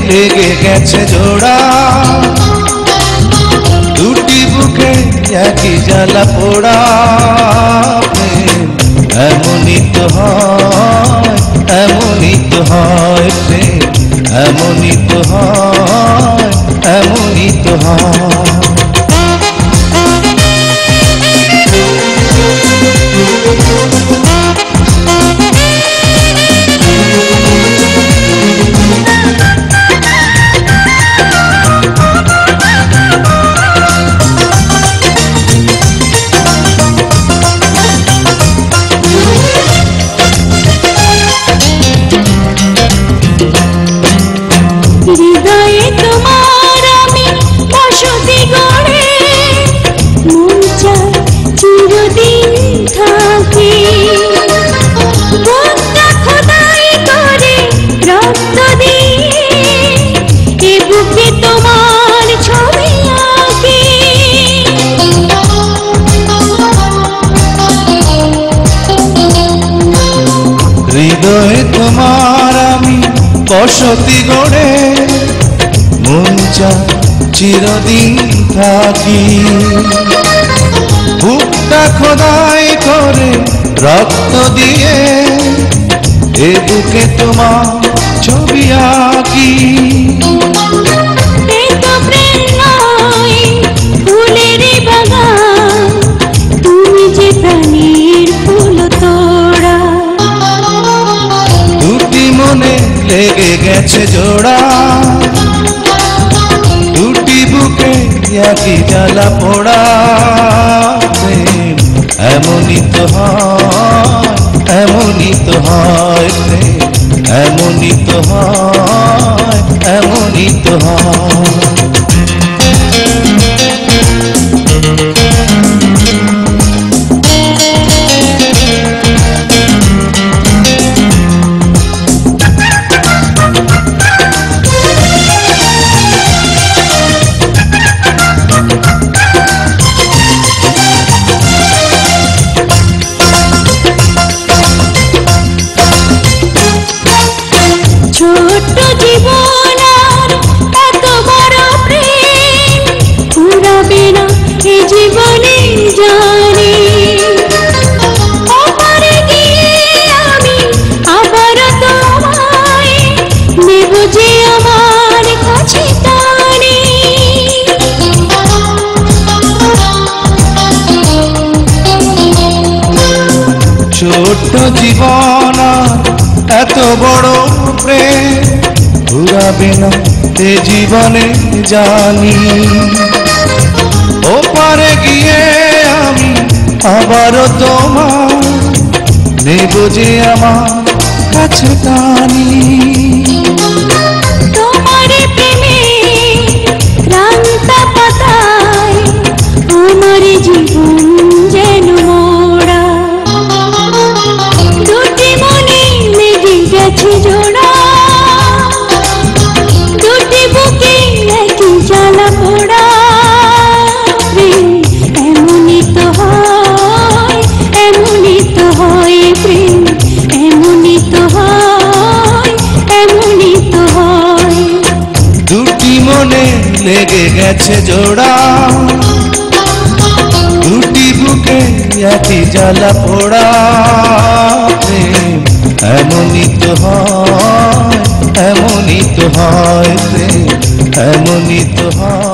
লেগে গেছে জোড়া, দুটি বুকে একই জ্বালা পোড়া। এমনই তো হয়, এমনই তো হয় প্রেম, এমনই তো হয়, এমনই তো হয়। হৃদয়ে তোমার আমি বসতি গড়ে, মন চায় চিরদিন থাকি। বুকটা খোদাই করে রক্ত দিয়ে, এ বুকে তোমার ছবি আঁকি। হৃদয়ে তোমার আমি বসতি গড়ে, মন চায় চিরদিন থাকি। বুকটা খোদাই করে রক্ত দিয়ে, এ বুকে তোমার ছবি আঁকি। এ তো প্রেম নয়, ফুলের বাগান, তুমি যে প্রাণীর ফুল তোড়া। দুটি মনে লেগে গেছে জোড়া, দুটি বুকে একই জ্বালা পোড়া। প্রেম এমনই তো হয়, এমনই তো হয় প্রেম, এমনই তো হয়, এমনই তো হয়। ছোট্ট জীবন আর এত বড় প্রেম ফুরাবে না এ জীবনে জানি। ওপারে গিয়ে আমি আবার তোমায় নেব যে আমার কাছে টানি। ছোট্ট জীবন এত বড় প্রেম ঘুরাবে না এ জীবনে জানি। ওপারে গিয়ে আমি আবারও তোমার নেব যে আমার কাছে টানি। তোমার প্রেমে ক্লান্ত পাতায় আমার জীবন যেন মোড়া। দুটি মনে লেগে গেছে জোড়া, দুটি বুকে একই জ্বালা পোড়া। প্রেম এমনই তো হয়, এমনই তো হয় প্রেম, এমনই তো হয়, এমনই তো হয়। দুটি মনে লেগে গেছে জোড়া, দুটি বুকে একই জ্বালা পোড়া। প্রেম এমনই তো হয়, এমনই তো হয় প্রেম, এমনই তো হয়।